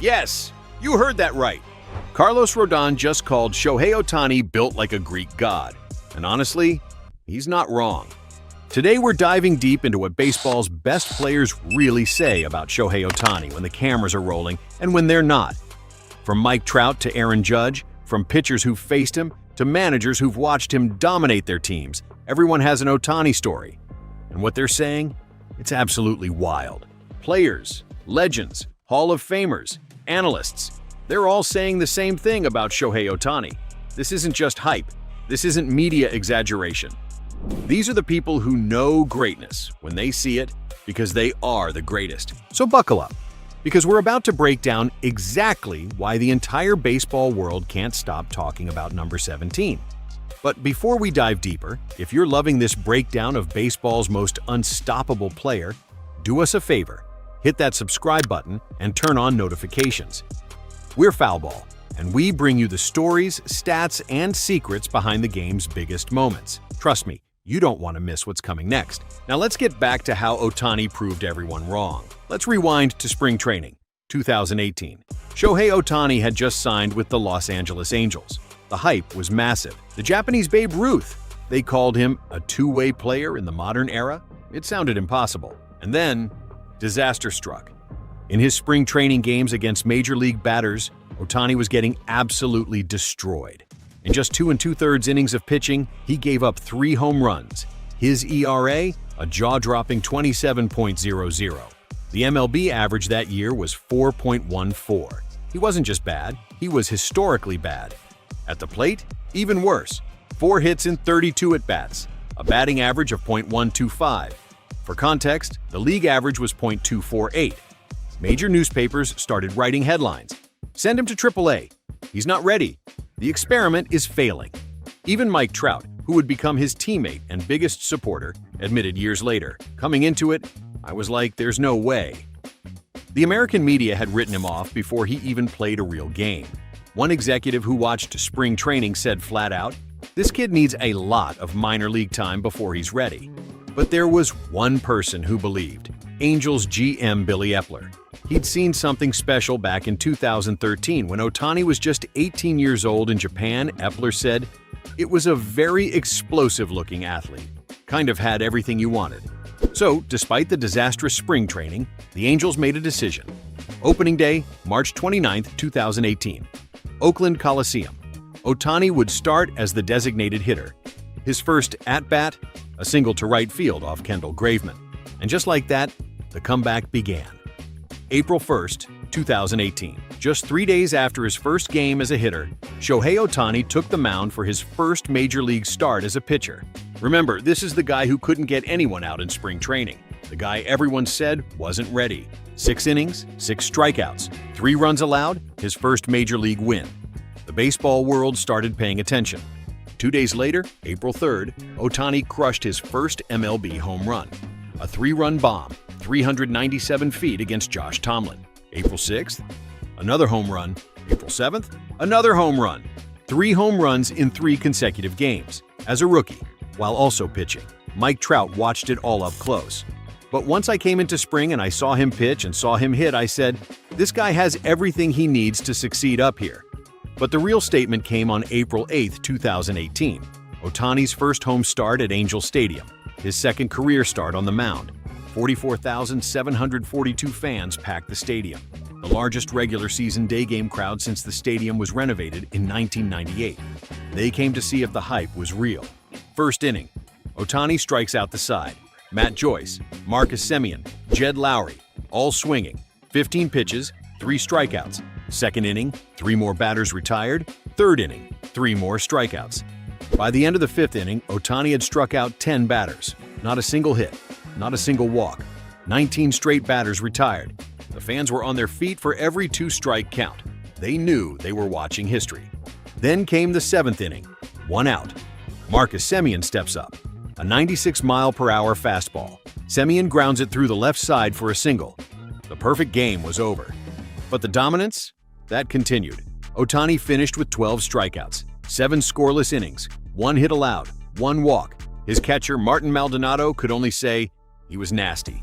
Yes, you heard that right. Carlos Rodon just called Shohei Otani built like a Greek god. And honestly, he's not wrong. Today we're diving deep into what baseball's best players really say about Shohei Otani when the cameras are rolling and when they're not. From Mike Trout to Aaron Judge, from pitchers who've faced him to managers who've watched him dominate their teams, everyone has an Otani story. And what they're saying? It's absolutely wild. Players, legends, Hall of Famers, analysts, they're all saying the same thing about Shohei Otani. This isn't just hype. This isn't media exaggeration. These are the people who know greatness when they see it because they are the greatest. So buckle up, because we're about to break down exactly why the entire baseball world can't stop talking about number 17. But before we dive deeper, if you're loving this breakdown of baseball's most unstoppable player, do us a favor, hit that subscribe button and turn on notifications. We're Foul Ball, and we bring you the stories, stats, and secrets behind the game's biggest moments. Trust me, you don't want to miss what's coming next. Now let's get back to how Otani proved everyone wrong. Let's rewind to spring training, 2018. Shohei Otani had just signed with the Los Angeles Angels. The hype was massive. The Japanese Babe Ruth. They called him a two-way player in the modern era. It sounded impossible. And then, disaster struck. In his spring training games against major league batters, Otani was getting absolutely destroyed. In just 2 2/3 innings of pitching, he gave up 3 home runs. His ERA, a jaw-dropping 27.00. The MLB average that year was 4.14. He wasn't just bad, he was historically bad. At the plate, even worse. 4 hits in 32 at-bats, a batting average of .125. For context, the league average was .248. Major newspapers started writing headlines. Send him to AAA. He's not ready. The experiment is failing. Even Mike Trout, who would become his teammate and biggest supporter, admitted years later, coming into it, I was like, there's no way. The American media had written him off before he even played a real game. One executive who watched spring training said flat out, this kid needs a lot of minor league time before he's ready. But there was one person who believed, Angels GM Billy Epler. He'd seen something special back in 2013 when Otani was just 18 years old in Japan. Epler said, it was a very explosive-looking athlete. Kind of had everything you wanted. So, despite the disastrous spring training, the Angels made a decision. Opening day, March 29, 2018. Oakland Coliseum. Otani would start as the designated hitter. His first at-bat, a single to right field off Kendall Graveman. And just like that, the comeback began. April 1st, 2018. Just 3 days after his first game as a hitter, Shohei Otani took the mound for his first major league start as a pitcher. Remember, this is the guy who couldn't get anyone out in spring training. The guy everyone said wasn't ready. 6 innings, 6 strikeouts, 3 runs allowed, his first major league win. The baseball world started paying attention. 2 days later, April 3rd, Otani crushed his first MLB home run. A 3-run bomb, 397 feet against Josh Tomlin. April 6th, another home run. April 7th, another home run. 3 home runs in 3 consecutive games. As a rookie, while also pitching. Mike Trout watched it all up close. But once I came into spring and I saw him pitch and saw him hit, I said, this guy has everything he needs to succeed up here. But the real statement came on April 8, 2018. Otani's first home start at Angel Stadium. His second career start on the mound. 44,742 fans packed the stadium, the largest regular season day game crowd since the stadium was renovated in 1998. They came to see if the hype was real. First inning, Otani strikes out the side. Matt Joyce, Marcus Semien, Jed Lowry, all swinging. 15 pitches, 3 strikeouts. Second inning, 3 more batters retired. Third inning, 3 more strikeouts. By the end of the 5th inning, Otani had struck out 10 batters. Not a single hit, not a single walk. 19 straight batters retired. The fans were on their feet for every 2-strike count. They knew they were watching history. Then came the 7th inning. 1 out. Marcus Semien steps up. A 96-mile-per-hour fastball. Semien grounds it through the left side for a single. The perfect game was over. But the dominance? That continued. Otani finished with 12 strikeouts, 7 scoreless innings, 1 hit allowed, 1 walk. His catcher, Martin Maldonado, could only say he was nasty.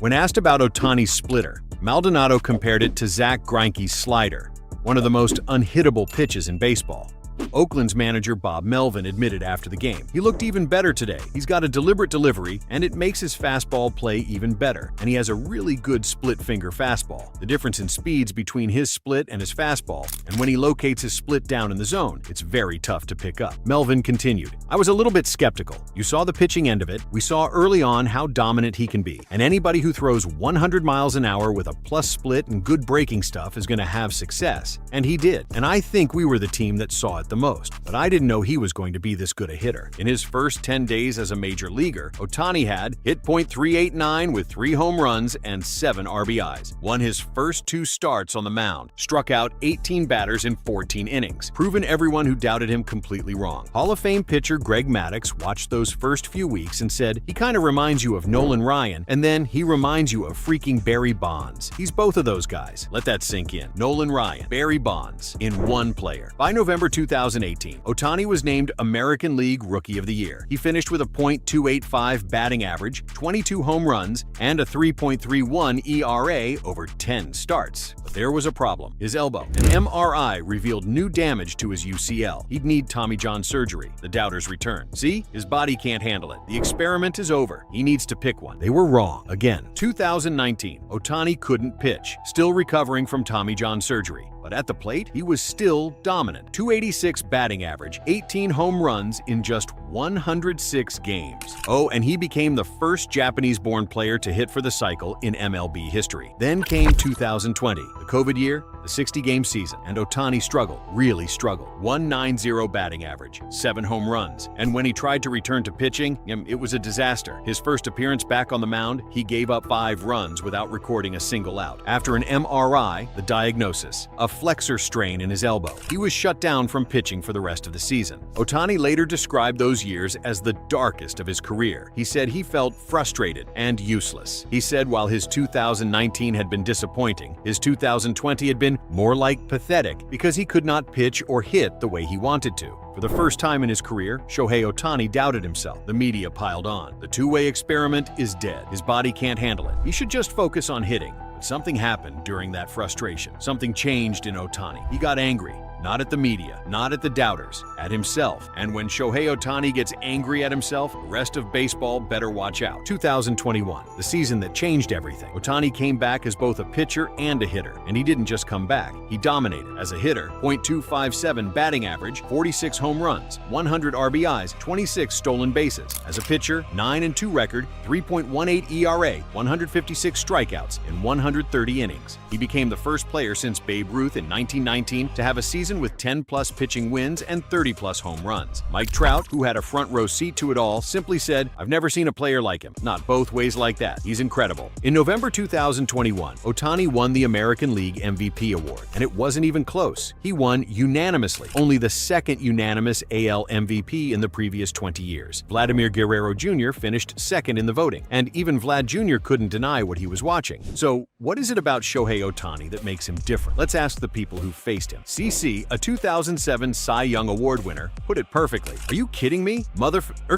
When asked about Otani's splitter, Maldonado compared it to Zach Greinke's slider, one of the most unhittable pitches in baseball. Oakland's manager Bob Melvin admitted after the game, "He looked even better today. He's got a deliberate delivery, and it makes his fastball play even better. And he has a really good split-finger fastball. The difference in speeds between his split and his fastball, and when he locates his split down in the zone, it's very tough to pick up." Melvin continued, "I was a little bit skeptical. You saw the pitching end of it. We saw early on how dominant he can be. And anybody who throws 100 miles an hour with a plus split and good breaking stuff is going to have success. And he did. And I think we were the team that saw it the most, but I didn't know he was going to be this good a hitter." In his first 10 days as a major leaguer, Otani had hit .389 with 3 home runs and 7 RBIs, won his first 2 starts on the mound, struck out 18 batters in 14 innings, proven everyone who doubted him completely wrong. Hall of Fame pitcher Greg Maddux watched those first few weeks and said, "He kind of reminds you of Nolan Ryan, and then he reminds you of freaking Barry Bonds. He's both of those guys." Let that sink in. Nolan Ryan, Barry Bonds, in one player. By November 2018, Otani was named American League Rookie of the Year. He finished with a .285 batting average, 22 home runs, and a 3.31 ERA over 10 starts. But there was a problem. His elbow. An MRI revealed new damage to his UCL. He'd need Tommy John surgery. The doubters returned. "See? His body can't handle it. The experiment is over. He needs to pick one." They were wrong. Again. 2019, Otani couldn't pitch, still recovering from Tommy John surgery. But at the plate, he was still dominant. .286 batting average, 18 home runs in just 106 games. Oh, and he became the first Japanese-born player to hit for the cycle in MLB history. Then came 2020, the COVID year, the 60-game season, and Otani struggled, really struggled. .190 batting average, 7 home runs. And when he tried to return to pitching, it was a disaster. His first appearance back on the mound, he gave up 5 runs without recording a single out. After an MRI, the diagnosis, a flexor strain in his elbow. He was shut down from pitching for the rest of the season. Otani later described those years as the darkest of his career. He said he felt frustrated and useless. He said while his 2019 had been disappointing, his 2020 had been more like pathetic because he could not pitch or hit the way he wanted to. For the first time in his career, Shohei Otani doubted himself. The media piled on. The two-way experiment is dead. His body can't handle it. He should just focus on hitting. But something happened during that frustration. Something changed in Otani. He got angry. Not at the media, not at the doubters, at himself. And when Shohei Otani gets angry at himself, the rest of baseball better watch out. 2021, the season that changed everything. Otani came back as both a pitcher and a hitter. And he didn't just come back, he dominated. As a hitter, .257 batting average, 46 home runs, 100 RBIs, 26 stolen bases. As a pitcher, 9-2 record, 3.18 ERA, 156 strikeouts in 130 innings. He became the first player since Babe Ruth in 1919 to have a season with 10-plus pitching wins and 30-plus home runs. Mike Trout, who had a front-row seat to it all, simply said, "I've never seen a player like him. Not both ways like that. He's incredible." In November 2021, Otani won the American League MVP award, and it wasn't even close. He won unanimously, only the second unanimous AL MVP in the previous 20 years. Vladimir Guerrero Jr. finished second in the voting, and even Vlad Jr. couldn't deny what he was watching. So, what is it about Shohei Otani that makes him different? Let's ask the people who faced him. CC, a 2007 Cy Young Award winner, put it perfectly. "Are you kidding me?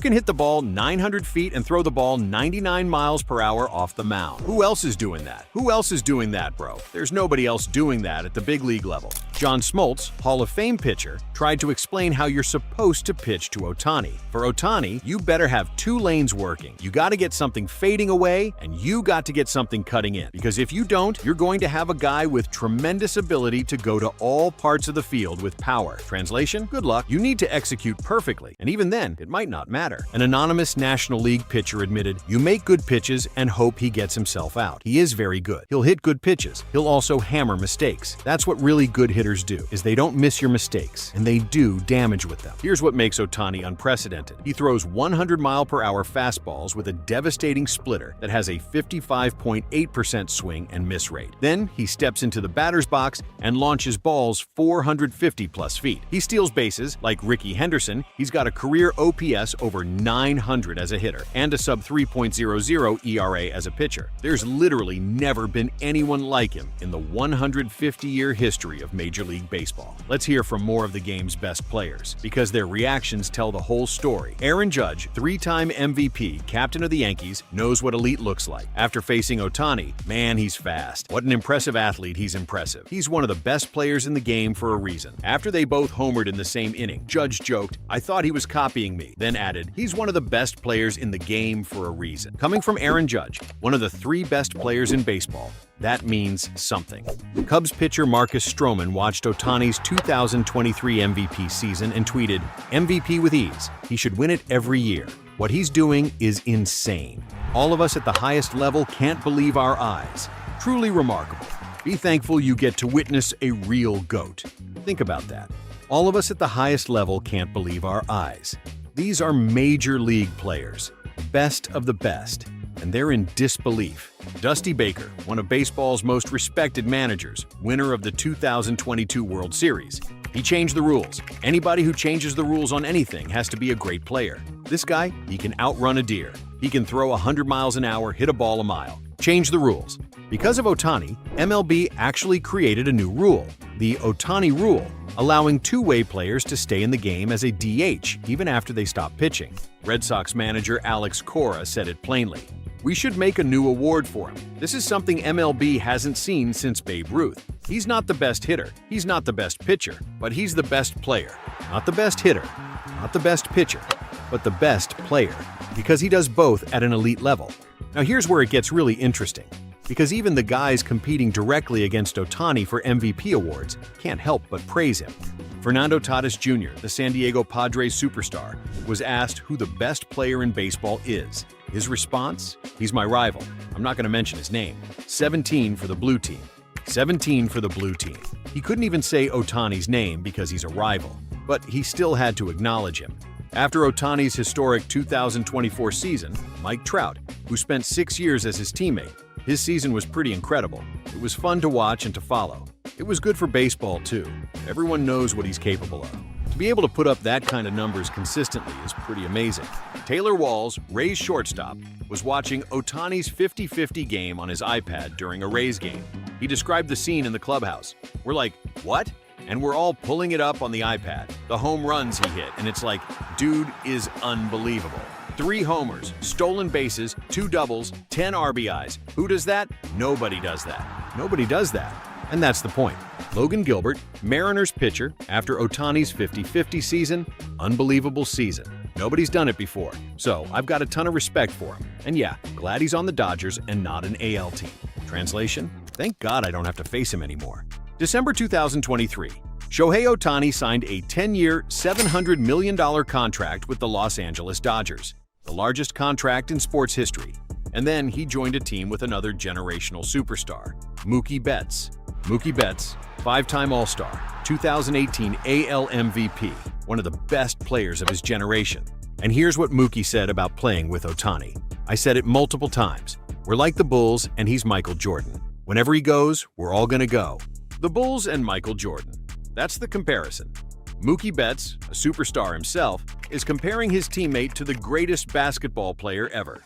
Can hit the ball 900 feet and throw the ball 99 miles per hour off the mound. Who else is doing that? Who else is doing that, bro? There's nobody else doing that at the big league level." John Smoltz, Hall of Fame pitcher, tried to explain how you're supposed to pitch to Otani. For Otani, you better have 2 lanes working. You got to get something fading away, and you got to get something cutting in. Because if you don't, you're going to have a guy with tremendous ability to go to all parts of the field with power. Translation? Good luck. You need to execute perfectly, and even then, it might not matter. An anonymous National League pitcher admitted, "You make good pitches and hope he gets himself out. He is very good. He'll hit good pitches. He'll also hammer mistakes. That's what really good hitters do, is they don't miss your mistakes, and they do damage with them." Here's what makes Otani unprecedented. He throws 100-mile-per-hour fastballs with a devastating splitter that has a 55.8% swing and miss rate. Then he steps into the batter's box and launches balls 400 250-plus feet. He steals bases like Ricky Henderson. He's got a career OPS over 900 as a hitter and a sub 3.00 ERA as a pitcher. There's literally never been anyone like him in the 150-year history of Major League Baseball. Let's hear from more of the game's best players, because their reactions tell the whole story. Aaron Judge, three-time MVP, captain of the Yankees, knows what elite looks like. After facing Otani, man, he's fast. What an impressive athlete, he's impressive. He's one of the best players in the game for a reason. After they both homered in the same inning, Judge joked, "I thought he was copying me," then added, "He's one of the best players in the game for a reason." Coming from Aaron Judge, one of the three best players in baseball, that means something. Cubs pitcher Marcus Stroman watched Otani's 2023 MVP season and tweeted, "MVP with ease. He should win it every year. What he's doing is insane. All of us at the highest level can't believe our eyes. Truly remarkable. Be thankful you get to witness a real GOAT." Think about that. All of us at the highest level can't believe our eyes. These are major league players, best of the best, and they're in disbelief. Dusty Baker, one of baseball's most respected managers, winner of the 2022 World Series. He changed the rules. Anybody who changes the rules on anything has to be a great player. This guy, he can outrun a deer. He can throw 100 miles an hour, hit a ball a mile. Change the rules. Because of Otani, MLB actually created a new rule, the Otani rule, allowing two-way players to stay in the game as a DH even after they stop pitching. Red Sox manager Alex Cora said it plainly. "We should make a new award for him. This is something MLB hasn't seen since Babe Ruth. He's not the best hitter, he's not the best pitcher, but he's the best player. Not the best hitter, not the best pitcher, but the best player, because he does both at an elite level." Now here's where it gets really interesting, because even the guys competing directly against Otani for MVP awards can't help but praise him. Fernando Tatis Jr., the San Diego Padres superstar, was asked who the best player in baseball is. His response? "He's my rival. I'm not going to mention his name. 17 for the blue team. 17 for the blue team." He couldn't even say Otani's name because he's a rival, but he still had to acknowledge him. After Otani's historic 2024 season, Mike Trout, who spent 6 years as his teammate, his season was pretty incredible. It was fun to watch and to follow. It was good for baseball, too. Everyone knows what he's capable of. To be able to put up that kind of numbers consistently is pretty amazing. Taylor Walls, Rays shortstop, was watching Otani's 50-50 game on his iPad during a Rays game. He described the scene in the clubhouse. "We're like, what?" And we're all pulling it up on the iPad. The home runs he hit, and it's like, dude is unbelievable. 3 homers, stolen bases, 2 doubles, 10 RBIs. Who does that? Nobody does that. Nobody does that. And that's the point. Logan Gilbert, Mariners pitcher, after Otani's 50-50 season, unbelievable season. Nobody's done it before, so I've got a ton of respect for him. And yeah, glad he's on the Dodgers and not an AL team. Translation? Thank God I don't have to face him anymore. December 2023, Shohei Otani signed a 10-year, $700 million contract with the Los Angeles Dodgers, the largest contract in sports history. And then he joined a team with another generational superstar, Mookie Betts. Mookie Betts, 5-time All-Star, 2018 AL MVP, one of the best players of his generation. And here's what Mookie said about playing with Otani. "I said it multiple times. We're like the Bulls and he's Michael Jordan. Whenever he goes, we're all gonna go." The Bulls and Michael Jordan. That's the comparison. Mookie Betts, a superstar himself, is comparing his teammate to the greatest basketball player ever.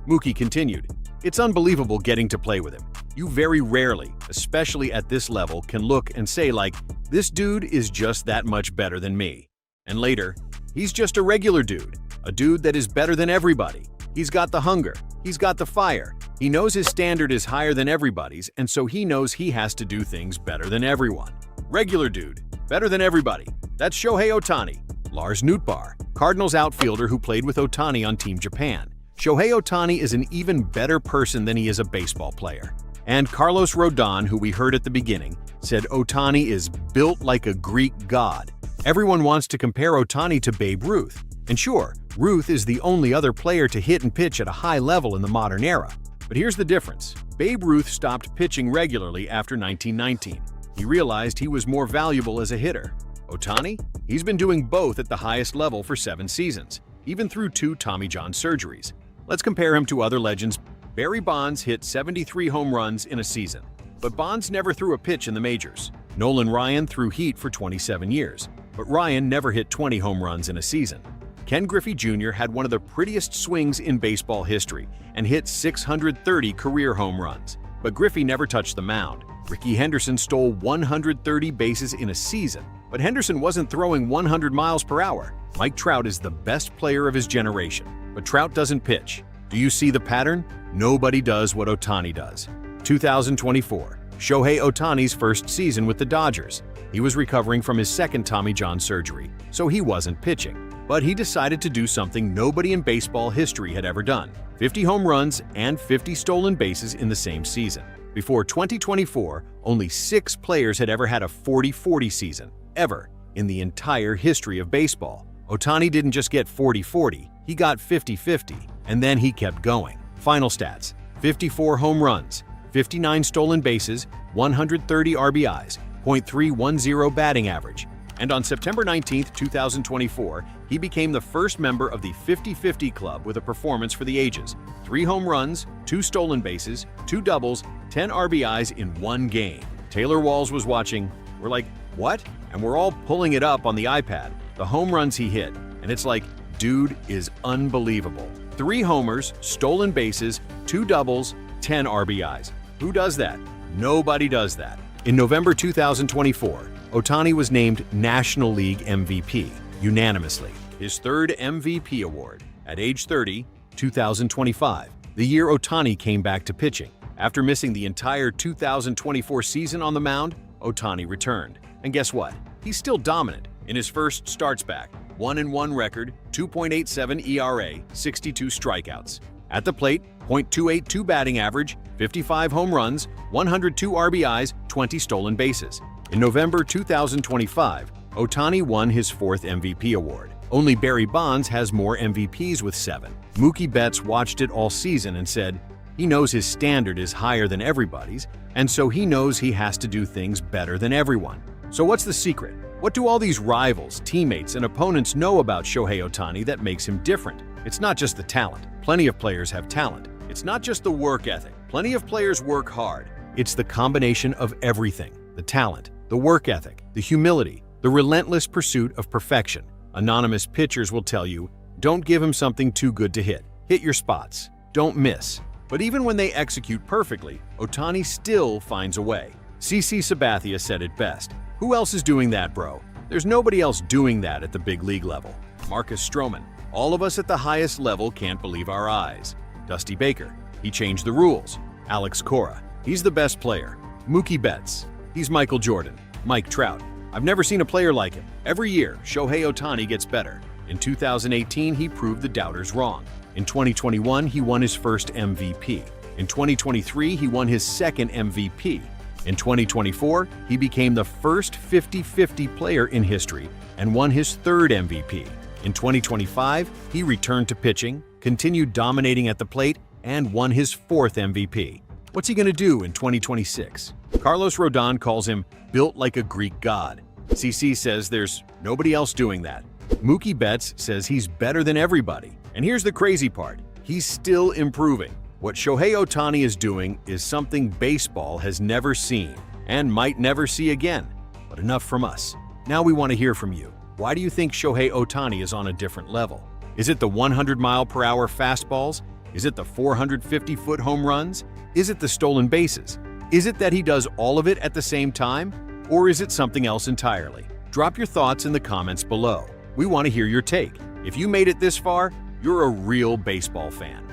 Mookie continued, "It's unbelievable getting to play with him. You very rarely, especially at this level, can look and say like, this dude is just that much better than me. And later, he's just a regular dude, a dude that is better than everybody. He's got the hunger, he's got the fire. He knows his standard is higher than everybody's, and so he knows he has to do things better than everyone. Regular dude, better than everybody. That's Shohei Otani." Lars Nootbaar, Cardinals outfielder who played with Otani on Team Japan. Shohei Otani is an even better person than he is a baseball player. And Carlos Rodon, who we heard at the beginning, said Otani is built like a Greek god. Everyone wants to compare Otani to Babe Ruth. And sure, Ruth is the only other player to hit and pitch at a high level in the modern era. But here's the difference. Babe Ruth stopped pitching regularly after 1919. He realized he was more valuable as a hitter. Otani? He's been doing both at the highest level for 7 seasons, even through 2 Tommy John surgeries. Let's compare him to other legends. Barry Bonds hit 73 home runs in a season, but Bonds never threw a pitch in the majors. Nolan Ryan threw heat for 27 years, but Ryan never hit 20 home runs in a season. Ken Griffey Jr. had one of the prettiest swings in baseball history and hit 630 career home runs, but Griffey never touched the mound. Rickey Henderson stole 130 bases in a season, but Henderson wasn't throwing 100 miles per hour. Mike Trout is the best player of his generation, but Trout doesn't pitch. Do you see the pattern? Nobody does what Otani does. 2024, Shohei Otani's first season with the Dodgers. He was recovering from his second Tommy John surgery, so he wasn't pitching. But he decided to do something nobody in baseball history had ever done: 50 home runs and 50 stolen bases in the same season. Before 2024, only 6 players had ever had a 40-40 season, ever, in the entire history of baseball. Otani didn't just get 40-40, he got 50-50, and then he kept going. Final stats: 54 home runs, 59 stolen bases, 130 RBIs, .310 batting average. And on September 19, 2024, he became the first member of the 50-50 club with a performance for the ages: 3 home runs, 2 stolen bases, 2 doubles, 10 RBIs in 1 game. Taylor Walls was watching. We're like, what? And we're all pulling it up on the iPad, the home runs he hit, and it's like, dude is unbelievable. 3 homers, stolen bases, 2 doubles, 10 RBIs. Who does that? Nobody does that. In November 2024, Otani was named National League MVP, unanimously, his 3rd MVP award. At age 30, 2025, the year Otani came back to pitching. After missing the entire 2024 season on the mound, Otani returned. And guess what? He's still dominant. In his first starts back, 1-1 record, 2.87 ERA, 62 strikeouts. At the plate, .282 batting average, 55 home runs, 102 RBIs, 20 stolen bases. In November 2025, Otani won his 4th MVP award. Only Barry Bonds has more MVPs with 7. Mookie Betts watched it all season and said, he knows his standard is higher than everybody's, and so he knows he has to do things better than everyone. So what's the secret? What do all these rivals, teammates, and opponents know about Shohei Otani that makes him different? It's not just the talent. Plenty of players have talent. It's not just the work ethic. Plenty of players work hard. It's the combination of everything: the talent, the work ethic, the humility, the relentless pursuit of perfection. Anonymous pitchers will tell you, don't give him something too good to hit. Hit your spots. Don't miss. But even when they execute perfectly, Otani still finds a way. CC Sabathia said it best: who else is doing that, bro? There's nobody else doing that at the big league level. Marcus Stroman: all of us at the highest level can't believe our eyes. Dusty Baker: he changed the rules. Alex Cora: he's the best player. Mookie Betts: he's Michael Jordan. Mike Trout: I've never seen a player like him. Every year, Shohei Otani gets better. In 2018, he proved the doubters wrong. In 2021, he won his first MVP. In 2023, he won his second MVP. In 2024, he became the first 50-50 player in history and won his 3rd MVP. In 2025, he returned to pitching, continued dominating at the plate, and won his 4th MVP. What's he going to do in 2026? Carlos Rodon calls him built like a Greek god. CC says there's nobody else doing that. Mookie Betts says he's better than everybody. And here's the crazy part: he's still improving. What Shohei Otani is doing is something baseball has never seen and might never see again. But enough from us. Now we want to hear from you. Why do you think Shohei Otani is on a different level? Is it the 100-mile-per-hour fastballs? Is it the 450-foot home runs? Is it the stolen bases? Is it that he does all of it at the same time? Or is it something else entirely? Drop your thoughts in the comments below. We want to hear your take. If you made it this far, you're a real baseball fan.